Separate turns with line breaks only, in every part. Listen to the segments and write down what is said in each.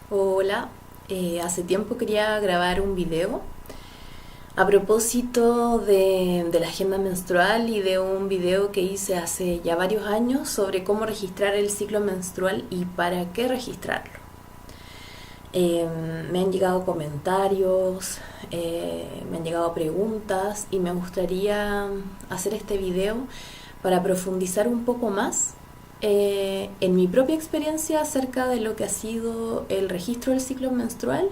Hola, hace tiempo quería grabar un video a propósito de la agenda menstrual y de un video que hice hace ya varios años sobre cómo registrar el ciclo menstrual y para qué registrarlo. Me han llegado comentarios, me han llegado preguntas y me gustaría hacer este video para profundizar un poco más en mi propia experiencia acerca de lo que ha sido el registro del ciclo menstrual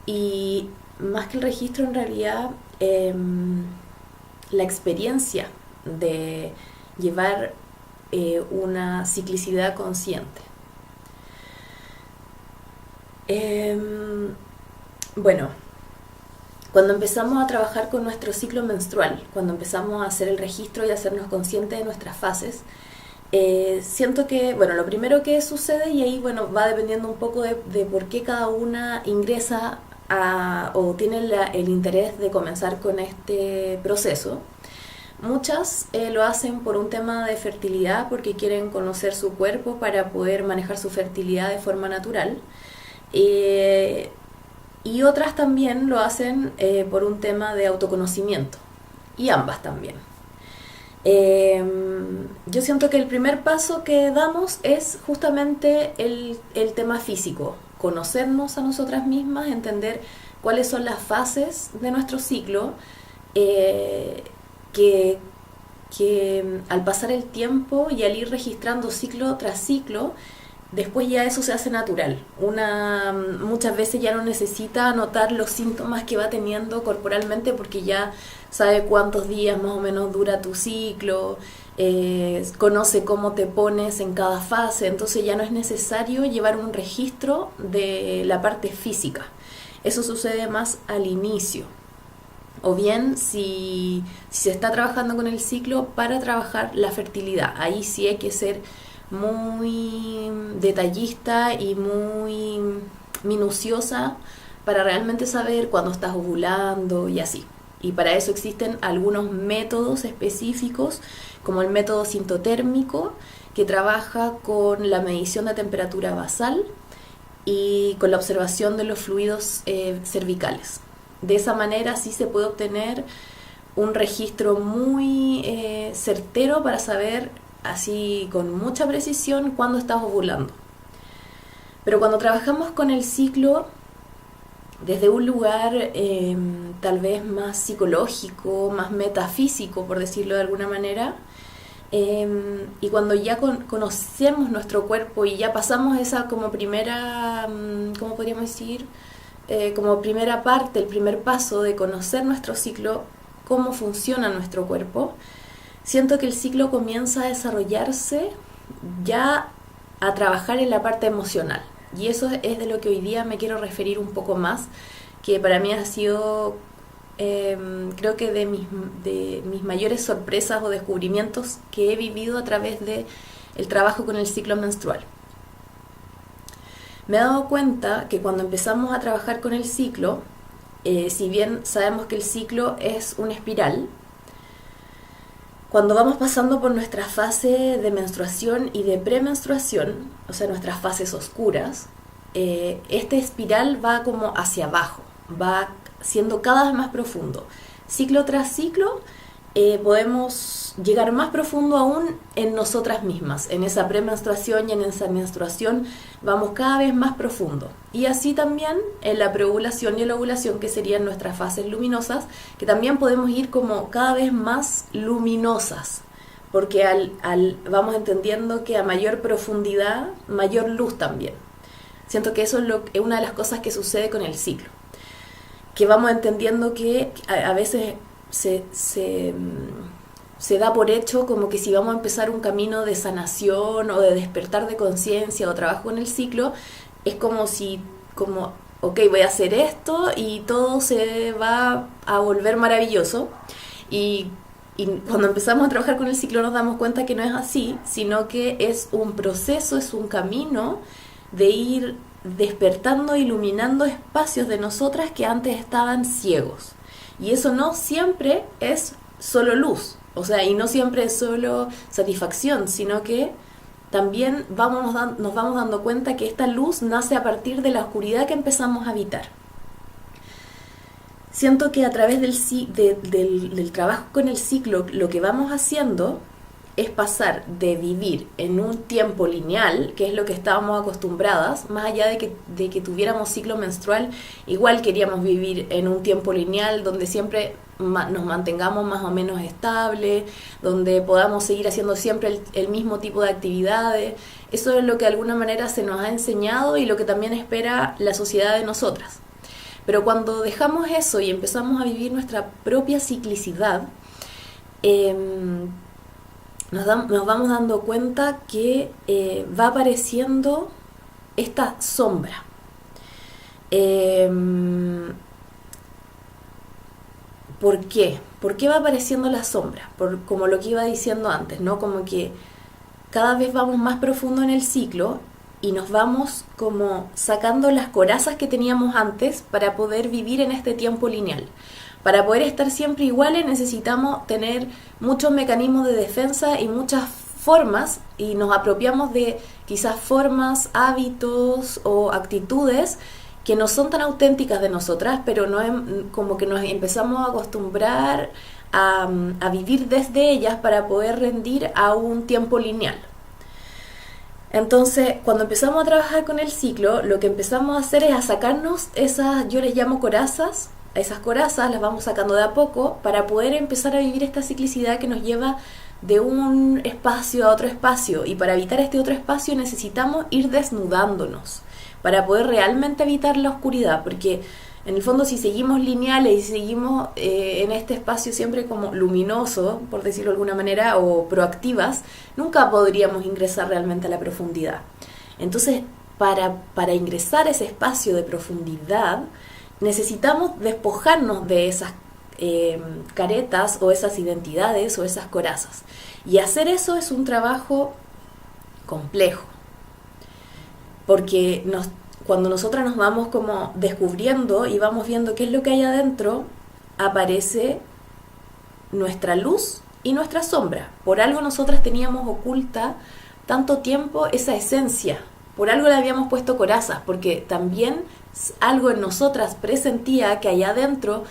y más que el registro en realidad la experiencia de llevar una ciclicidad consciente. Bueno, cuando empezamos a trabajar con nuestro ciclo menstrual, cuando empezamos a hacer el registro y a hacernos conscientes de nuestras fases, siento que, bueno, lo primero que sucede, y ahí, bueno, va dependiendo un poco de por qué cada una ingresa o tiene el interés de comenzar con este proceso. Muchas lo hacen por un tema de fertilidad, porque quieren conocer su cuerpo para poder manejar su fertilidad de forma natural. Y otras también lo hacen por un tema de autoconocimiento, y ambas también. Yo siento que el primer paso que damos es justamente el tema físico, conocernos a nosotras mismas, entender cuáles son las fases de nuestro ciclo, que, que al pasar el tiempo y al ir registrando ciclo tras ciclo, después ya eso se hace natural. Muchas veces ya no necesita anotar los síntomas que va teniendo corporalmente porque ya sabe cuántos días más o menos dura tu ciclo, conoce cómo te pones en cada fase, entonces ya no es necesario llevar un registro de la parte física. Eso sucede más al inicio. O bien si se está trabajando con el ciclo para trabajar la fertilidad, ahí sí hay que ser muy detallista y muy minuciosa para realmente saber cuándo estás ovulando y así. Y para eso existen algunos métodos específicos, como el método sintotérmico, que trabaja con la medición de temperatura basal y con la observación de los fluidos cervicales. De esa manera sí se puede obtener un registro muy certero para saber así con mucha precisión cuándo estás ovulando. Pero cuando trabajamos con el ciclo desde un lugar tal vez más psicológico, más metafísico, por decirlo de alguna manera, y cuando ya conocemos nuestro cuerpo y ya pasamos esa como primera, ¿cómo podríamos decir? Como primera parte, el primer paso de conocer nuestro ciclo, cómo funciona nuestro cuerpo, siento que el ciclo comienza a desarrollarse ya a trabajar en la parte emocional. Y eso es de lo que hoy día me quiero referir un poco más, que para mí ha sido, creo que de mis mayores sorpresas o descubrimientos que he vivido a través del trabajo con el ciclo menstrual. Me he dado cuenta que cuando empezamos a trabajar con el ciclo, si bien sabemos que el ciclo es una espiral, cuando vamos pasando por nuestra fase de menstruación y de premenstruación, o sea, nuestras fases oscuras, este espiral va como hacia abajo, va siendo cada vez más profundo. Ciclo tras ciclo, podemos llegar más profundo aún en nosotras mismas. En esa premenstruación y en esa menstruación vamos cada vez más profundo. Y así también en la preovulación y la ovulación, que serían nuestras fases luminosas, que también podemos ir como cada vez más luminosas, porque vamos entendiendo que a mayor profundidad, mayor luz también. Siento que eso es una de las cosas que sucede con el ciclo, que vamos entendiendo que a veces se da por hecho como que si vamos a empezar un camino de sanación o de despertar de conciencia o trabajo en el ciclo, es como ok, voy a hacer esto y todo se va a volver maravilloso. Y cuando empezamos a trabajar con el ciclo nos damos cuenta que no es así, sino que es un proceso, es un camino de ir despertando, iluminando espacios de nosotras que antes estaban ciegos. Y eso no siempre es solo luz, o sea, y no siempre es solo satisfacción, sino que también nos vamos dando cuenta que esta luz nace a partir de la oscuridad que empezamos a habitar. Siento que a través del trabajo con el ciclo, lo que vamos haciendo es pasar de vivir en un tiempo lineal, que es lo que estábamos acostumbradas, más allá de que tuviéramos ciclo menstrual, igual queríamos vivir en un tiempo lineal donde siempre nos mantengamos más o menos estables, donde podamos seguir haciendo siempre el mismo tipo de actividades. Eso es lo que de alguna manera se nos ha enseñado y lo que también espera la sociedad de nosotras. Pero cuando dejamos eso y empezamos a vivir nuestra propia ciclicidad, nos vamos dando cuenta que va apareciendo esta sombra. ¿Por qué? ¿Por qué va apareciendo la sombra? Como lo que iba diciendo antes, ¿no? Como que cada vez vamos más profundo en el ciclo y nos vamos como sacando las corazas que teníamos antes para poder vivir en este tiempo lineal. Para poder estar siempre iguales necesitamos tener muchos mecanismos de defensa y muchas formas, y nos apropiamos de quizás formas, hábitos o actitudes que no son tan auténticas de nosotras, pero no como que nos empezamos a acostumbrar a vivir desde ellas para poder rendir a un tiempo lineal. Entonces, cuando empezamos a trabajar con el ciclo, lo que empezamos a hacer es a sacarnos esas, yo les llamo corazas, a esas corazas las vamos sacando de a poco para poder empezar a vivir esta ciclicidad que nos lleva de un espacio a otro espacio, y para evitar este otro espacio necesitamos ir desnudándonos para poder realmente evitar la oscuridad, porque en el fondo si seguimos lineales y seguimos en este espacio siempre como luminoso, por decirlo de alguna manera, o proactivas, nunca podríamos ingresar realmente a la profundidad. Entonces, para ingresar a ese espacio de profundidad, necesitamos despojarnos de esas caretas o esas identidades o esas corazas. Y hacer eso es un trabajo complejo, porque cuando nosotras nos vamos como descubriendo y vamos viendo qué es lo que hay adentro, aparece nuestra luz y nuestra sombra. Por algo nosotras teníamos oculta tanto tiempo esa esencia, por algo le habíamos puesto corazas, porque también algo en nosotras presentía que allá adentro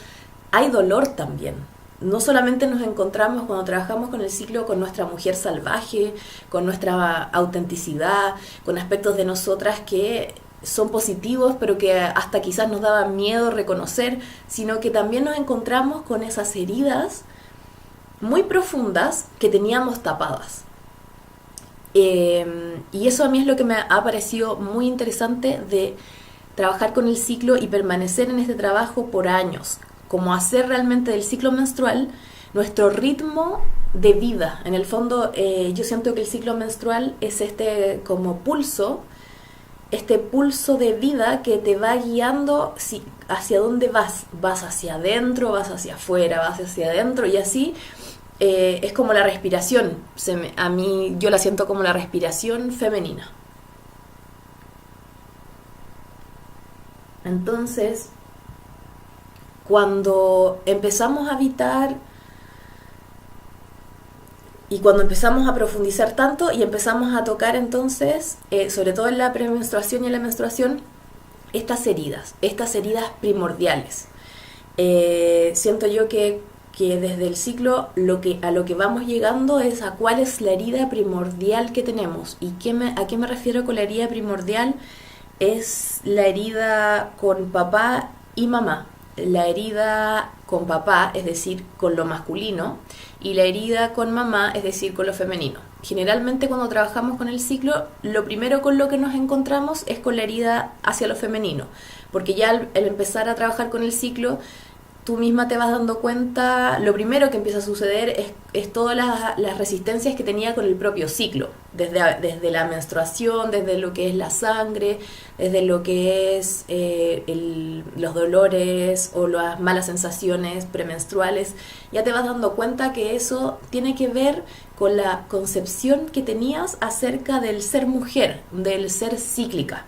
hay dolor también. No solamente nos encontramos cuando trabajamos con el ciclo con nuestra mujer salvaje, con nuestra autenticidad, con aspectos de nosotras que son positivos pero que hasta quizás nos daban miedo reconocer, sino que también nos encontramos con esas heridas muy profundas que teníamos tapadas. Y eso a mí es lo que me ha parecido muy interesante de trabajar con el ciclo y permanecer en este trabajo por años, como hacer realmente del ciclo menstrual nuestro ritmo de vida. En el fondo yo siento que el ciclo menstrual es este como pulso, este pulso de vida que te va guiando hacia dónde vas. Vas hacia adentro, vas hacia afuera, vas hacia adentro, y así es como la respiración. A mí yo la siento como la respiración femenina. Entonces, cuando empezamos a habitar y cuando empezamos a profundizar tanto y empezamos a tocar entonces, sobre todo en la premenstruación y en la menstruación, estas heridas primordiales. Siento yo que desde el ciclo a lo que vamos llegando es a cuál es la herida primordial que tenemos. ¿Y a qué me refiero con la herida primordial? Es la herida con papá y mamá. La herida con papá, es decir, con lo masculino, y la herida con mamá, es decir, con lo femenino. Generalmente cuando trabajamos con el ciclo, lo primero con lo que nos encontramos es con la herida hacia lo femenino, porque ya al empezar a trabajar con el ciclo, tú misma te vas dando cuenta, lo primero que empieza a suceder es todas las resistencias que tenía con el propio ciclo, desde la menstruación, desde lo que es la sangre, desde lo que es los dolores o las malas sensaciones premenstruales. Ya te vas dando cuenta que eso tiene que ver con la concepción que tenías acerca del ser mujer, del ser cíclica.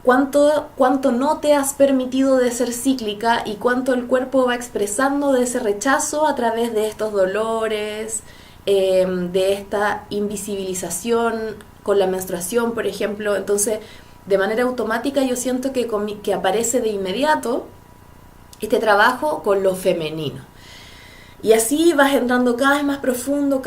Cuánto no te has permitido de ser cíclica y cuánto el cuerpo va expresando de ese rechazo a través de estos dolores, de esta invisibilización con la menstruación, por ejemplo. Entonces, de manera automática yo siento que aparece de inmediato este trabajo con lo femenino. Y así vas entrando cada vez más profundo,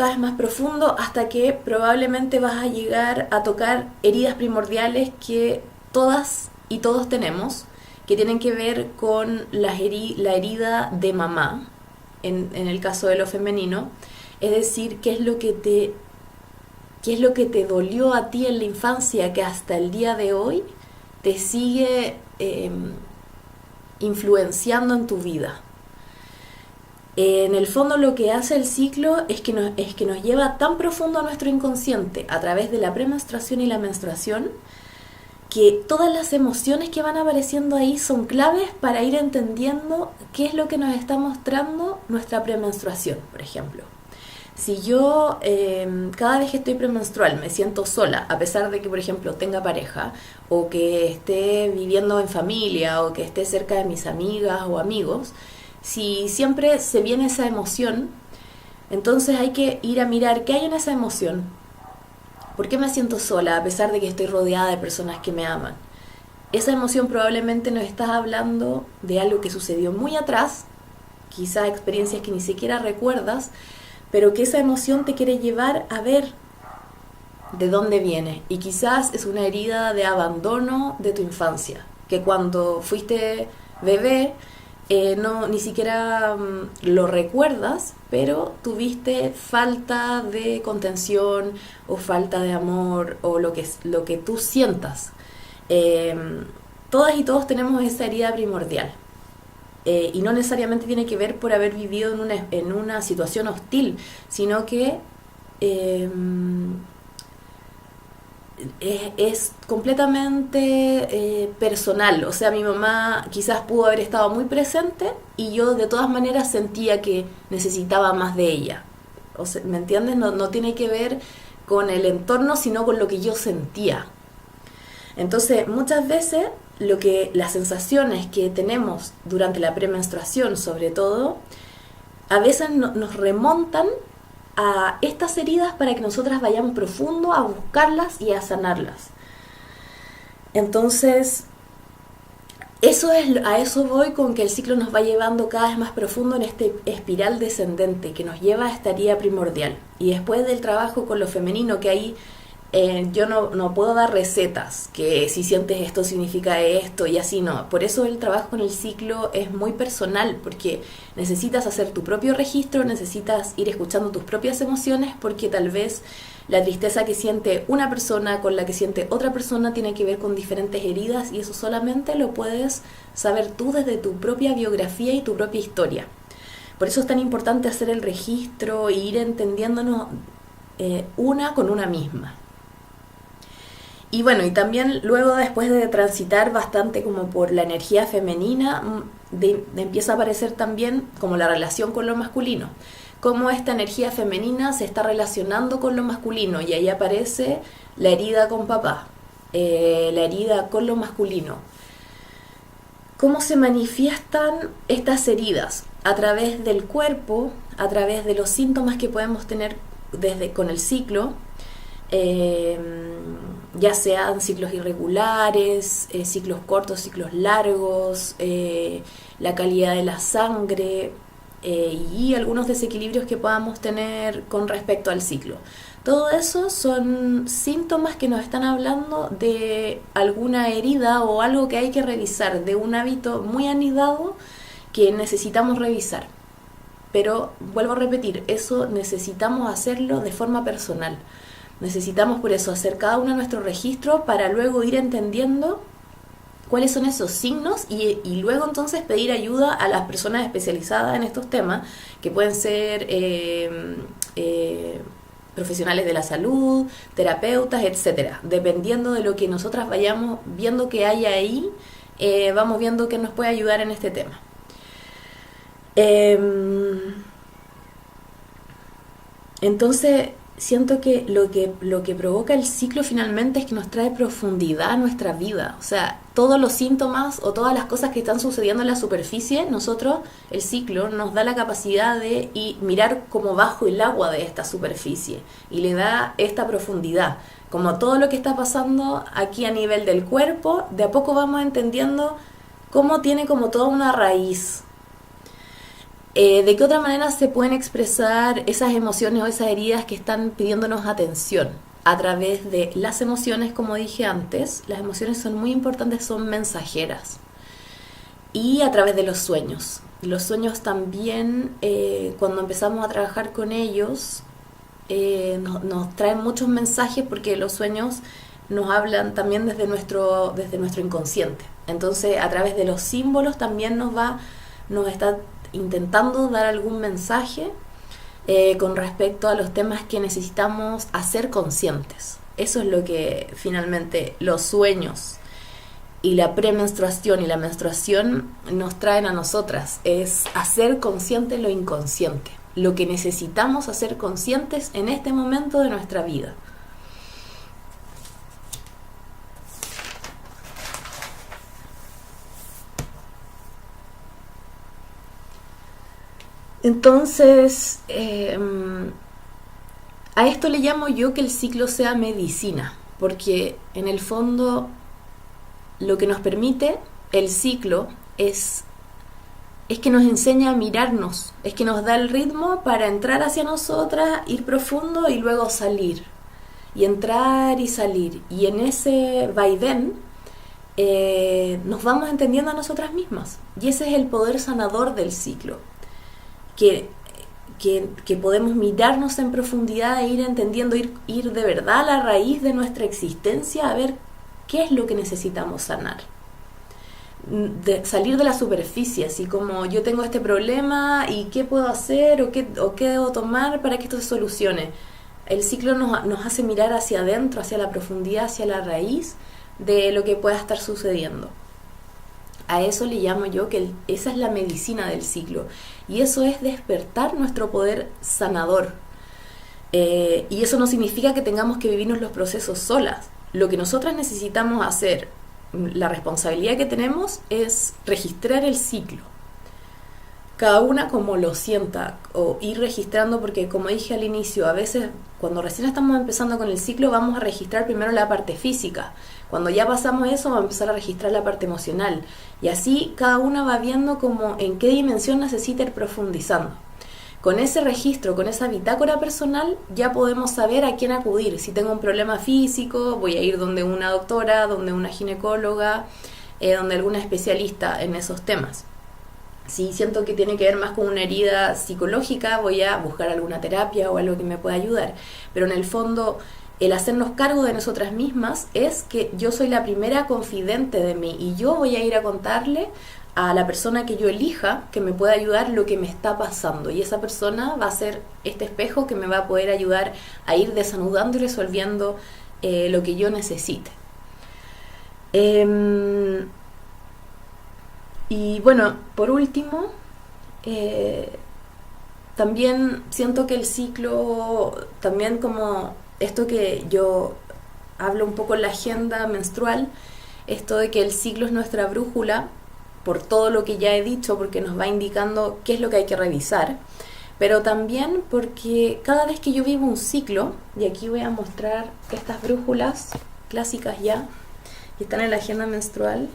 hasta que probablemente vas a llegar a tocar heridas primordiales que todas y todos tenemos, que tienen que ver con la herida de mamá, en el caso de lo femenino. Es decir, qué es lo que te dolió a ti en la infancia, que hasta el día de hoy te sigue influenciando en tu vida. En el fondo lo que hace el ciclo es que nos lleva tan profundo a nuestro inconsciente a través de la premenstruación y la menstruación, que todas las emociones que van apareciendo ahí son claves para ir entendiendo qué es lo que nos está mostrando nuestra premenstruación, por ejemplo. Si yo cada vez que estoy premenstrual me siento sola, a pesar de que, por ejemplo, tenga pareja, o que esté viviendo en familia, o que esté cerca de mis amigas o amigos, si siempre se viene esa emoción, entonces hay que ir a mirar qué hay en esa emoción. ¿Por qué me siento sola a pesar de que estoy rodeada de personas que me aman? Esa emoción probablemente nos está hablando de algo que sucedió muy atrás, quizás experiencias que ni siquiera recuerdas, pero que esa emoción te quiere llevar a ver de dónde viene. Y quizás es una herida de abandono de tu infancia, que cuando fuiste bebé ni siquiera lo recuerdas, pero tuviste falta de contención o falta de amor, o lo que tú sientas. Todas y todos tenemos esa herida primordial. Y no necesariamente tiene que ver por haber vivido en una situación hostil, sino que es completamente personal. O sea, mi mamá quizás pudo haber estado muy presente y yo de todas maneras sentía que necesitaba más de ella. O sea, ¿me entiendes? No tiene que ver con el entorno, sino con lo que yo sentía. Entonces, muchas veces las sensaciones que tenemos durante la premenstruación, sobre todo, a veces nos remontan a estas heridas para que nosotras vayamos profundo a buscarlas y a sanarlas. Entonces, a eso voy con que el ciclo nos va llevando cada vez más profundo en este espiral descendente que nos lleva a esta herida primordial. Y después del trabajo con lo femenino, que ahí yo no puedo dar recetas, que si sientes esto significa esto y así, no. Por eso el trabajo con el ciclo es muy personal, porque necesitas hacer tu propio registro, necesitas ir escuchando tus propias emociones, porque tal vez la tristeza que siente una persona con la que siente otra persona tiene que ver con diferentes heridas, y eso solamente lo puedes saber tú desde tu propia biografía y tu propia historia. Por eso es tan importante hacer el registro e ir entendiéndonos una con una misma. Y bueno, y también luego, después de transitar bastante como por la energía femenina, empieza a aparecer también como la relación con lo masculino, cómo esta energía femenina se está relacionando con lo masculino, y ahí aparece la herida con papá, la herida con lo masculino. ¿Cómo se manifiestan estas heridas? A través del cuerpo, a través de los síntomas que podemos tener con el ciclo, ya sean ciclos irregulares, ciclos cortos, ciclos largos, la calidad de la sangre y algunos desequilibrios que podamos tener con respecto al ciclo. Todo eso son síntomas que nos están hablando de alguna herida o algo que hay que revisar, de un hábito muy anidado que necesitamos revisar. Pero vuelvo a repetir, eso necesitamos hacerlo de forma personal. Necesitamos por eso hacer cada uno nuestro registro para luego ir entendiendo cuáles son esos signos y luego entonces pedir ayuda a las personas especializadas en estos temas, que pueden ser profesionales de la salud, terapeutas, etcétera. Dependiendo de lo que nosotras vayamos viendo que hay ahí, vamos viendo qué nos puede ayudar en este tema. Entonces, siento que lo que provoca el ciclo finalmente es que nos trae profundidad a nuestra vida. O sea, todos los síntomas o todas las cosas que están sucediendo en la superficie, nosotros, el ciclo, nos da la capacidad de mirar como bajo el agua de esta superficie y le da esta profundidad. Como todo lo que está pasando aquí a nivel del cuerpo, de a poco vamos entendiendo cómo tiene como toda una raíz. ¿De qué otra manera se pueden expresar esas emociones o esas heridas que están pidiéndonos atención? A través de las emociones, como dije antes, las emociones son muy importantes, son mensajeras. Y a través de los sueños. Los sueños también, cuando empezamos a trabajar con ellos, nos traen muchos mensajes porque los sueños nos hablan también desde nuestro inconsciente. Entonces, a través de los símbolos también nos está intentando dar algún mensaje con respecto a los temas que necesitamos hacer conscientes. Eso es lo que finalmente los sueños y la premenstruación y la menstruación nos traen a nosotras, es hacer consciente lo inconsciente, lo que necesitamos hacer conscientes en este momento de nuestra vida. Entonces, a esto le llamo yo que el ciclo sea medicina, porque en el fondo lo que nos permite el ciclo es que nos enseña a mirarnos, es que nos da el ritmo para entrar hacia nosotras, ir profundo y luego salir, y entrar y salir, y en ese vaivén nos vamos entendiendo a nosotras mismas, y ese es el poder sanador del ciclo. Que podemos mirarnos en profundidad e ir entendiendo, ir de verdad a la raíz de nuestra existencia, a ver qué es lo que necesitamos sanar. Salir de la superficie, así como yo tengo este problema y qué puedo hacer o qué debo tomar para que esto se solucione. El ciclo nos hace mirar hacia adentro, hacia la profundidad, hacia la raíz de lo que pueda estar sucediendo. A eso le llamo yo que esa es la medicina del ciclo. Y eso es despertar nuestro poder sanador. Y eso no significa que tengamos que vivirnos los procesos solas. Lo que nosotras necesitamos hacer, la responsabilidad que tenemos, es registrar el ciclo. Cada una como lo sienta, o ir registrando, porque como dije al inicio, a veces cuando recién estamos empezando con el ciclo vamos a registrar primero la parte física. Cuando ya pasamos eso vamos a empezar a registrar la parte emocional. Y así cada una va viendo como en qué dimensión necesita ir profundizando. Con ese registro, con esa bitácora personal, ya podemos saber a quién acudir. Si tengo un problema físico, voy a ir donde una doctora, donde una ginecóloga, donde alguna especialista en esos temas. Si siento que tiene que ver más con una herida psicológica, voy a buscar alguna terapia o algo que me pueda ayudar. Pero en el fondo, el hacernos cargo de nosotras mismas es que yo soy la primera confidente de mí y yo voy a ir a contarle a la persona que yo elija que me pueda ayudar lo que me está pasando. Y esa persona va a ser este espejo que me va a poder ayudar a ir desanudando y resolviendo lo que yo necesite. Y bueno, por último, también siento que el ciclo, también como esto que yo hablo un poco en la agenda menstrual, esto de que el ciclo es nuestra brújula, por todo lo que ya he dicho, porque nos va indicando qué es lo que hay que revisar, pero también porque cada vez que yo vivo un ciclo, y aquí voy a mostrar estas brújulas clásicas ya, que están en la agenda menstrual,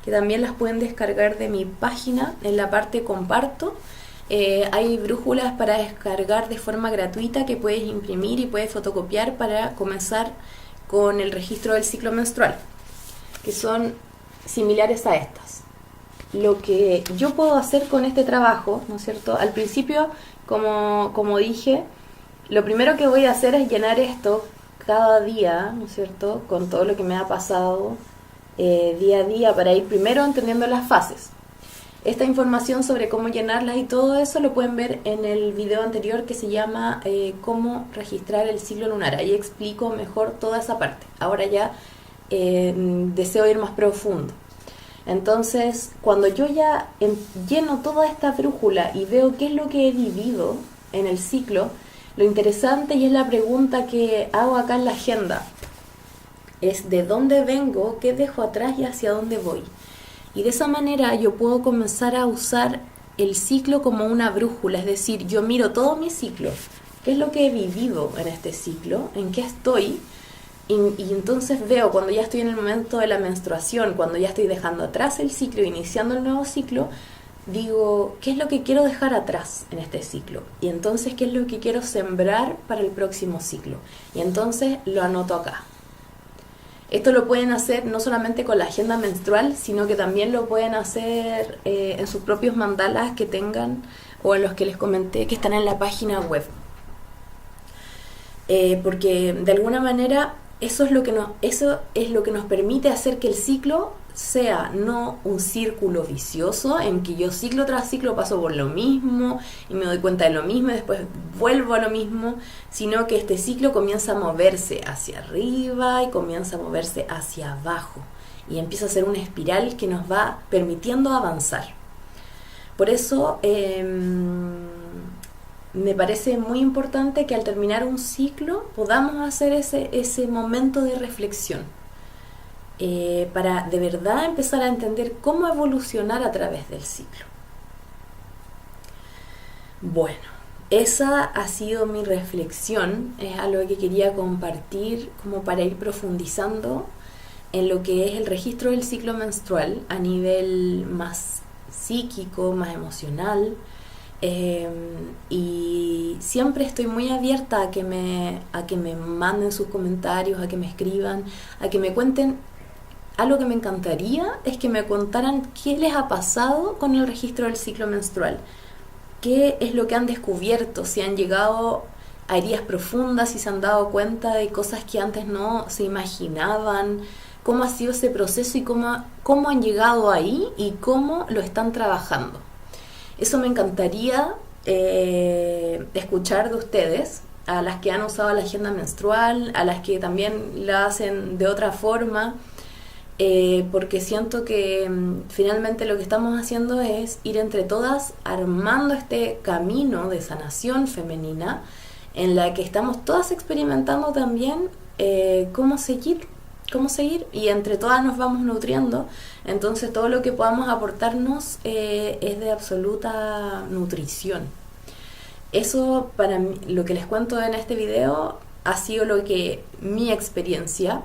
que también las pueden descargar de mi página, en la parte comparto. Hay brújulas para descargar de forma gratuita que puedes imprimir y puedes fotocopiar para comenzar con el registro del ciclo menstrual, que son similares a estas. Lo que yo puedo hacer con este trabajo, ¿no es cierto? Al principio, como dije, lo primero que voy a hacer es llenar esto cada día, ¿no es cierto? Con todo lo que me ha pasado día a día, para ir primero entendiendo las fases. Esta información sobre cómo llenarlas y todo eso lo pueden ver en el video anterior que se llama cómo registrar el ciclo lunar. Ahí explico mejor toda esa parte. Ahora ya deseo ir más profundo. Entonces, cuando yo ya lleno toda esta brújula y veo qué es lo que he vivido en el ciclo, Lo interesante, y es la pregunta que hago acá en la agenda, es de dónde vengo, qué dejo atrás y hacia dónde voy. Y de esa manera yo puedo comenzar a usar el ciclo como una brújula, es decir, yo miro todo mi ciclo, qué es lo que he vivido en este ciclo, en qué estoy, y entonces veo cuando ya estoy en el momento de la menstruación, cuando ya estoy dejando atrás el ciclo e iniciando el nuevo ciclo, digo, ¿qué es lo que quiero dejar atrás en este ciclo? Y entonces, ¿qué es lo que quiero sembrar para el próximo ciclo? Y entonces lo anoto acá. Esto lo pueden hacer no solamente con la agenda menstrual, sino que también lo pueden hacer en sus propios mandalas que tengan o en los que les comenté que están en la página web. Porque de alguna manera eso es lo que nos permite hacer que el ciclo sea no un círculo vicioso en que yo ciclo tras ciclo paso por lo mismo y me doy cuenta de lo mismo y después vuelvo a lo mismo, sino que este ciclo comienza a moverse hacia arriba y comienza a moverse hacia abajo y empieza a ser una espiral que nos va permitiendo avanzar. Por eso me parece muy importante que al terminar un ciclo podamos hacer ese momento de reflexión para de verdad empezar a entender cómo evolucionar a través del ciclo. Bueno, esa ha sido mi reflexión, es algo que quería compartir como para ir profundizando en lo que es el registro del ciclo menstrual a nivel más psíquico, más emocional. Y siempre estoy muy abierta a que me manden sus comentarios, a que me escriban, a que me cuenten. Algo que me encantaría es que me contaran qué les ha pasado con el registro del ciclo menstrual, qué es lo que han descubierto, si han llegado a heridas profundas, si se han dado cuenta de cosas que antes no se imaginaban, cómo ha sido ese proceso y cómo han llegado ahí y cómo lo están trabajando. Eso me encantaría escuchar de ustedes, a las que han usado la agenda menstrual, a las que también la hacen de otra forma, porque siento que finalmente lo que estamos haciendo es ir entre todas armando este camino de sanación femenina en la que estamos todas experimentando también cómo seguir y entre todas nos vamos nutriendo. Entonces todo lo que podamos aportarnos es de absoluta nutrición. Eso para mí, lo que les cuento en este video ha sido mi experiencia.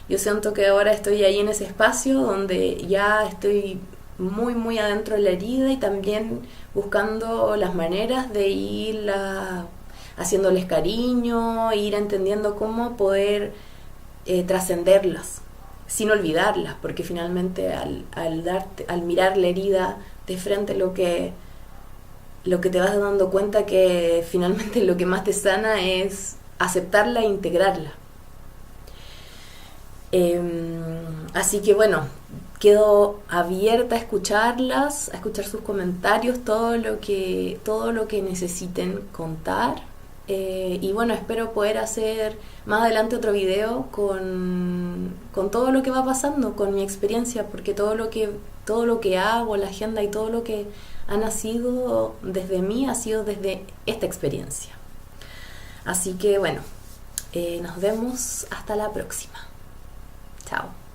Yo siento que ahora estoy ahí en ese espacio donde ya estoy muy muy adentro de la herida y también buscando las maneras de ir haciéndoles cariño, ir entendiendo cómo poder trascenderlas sin olvidarlas, porque finalmente al mirar la herida de frente lo que te vas dando cuenta que finalmente lo que más te sana es aceptarla e integrarla. Así que bueno, quedo abierta a escucharlas, a escuchar sus comentarios, todo lo que necesiten contar. Y bueno, espero poder hacer más adelante otro video con todo lo que va pasando, con mi experiencia, porque todo lo que hago, la agenda y todo lo que ha nacido desde mí ha sido desde esta experiencia. Así que bueno, nos vemos hasta la próxima. Chao.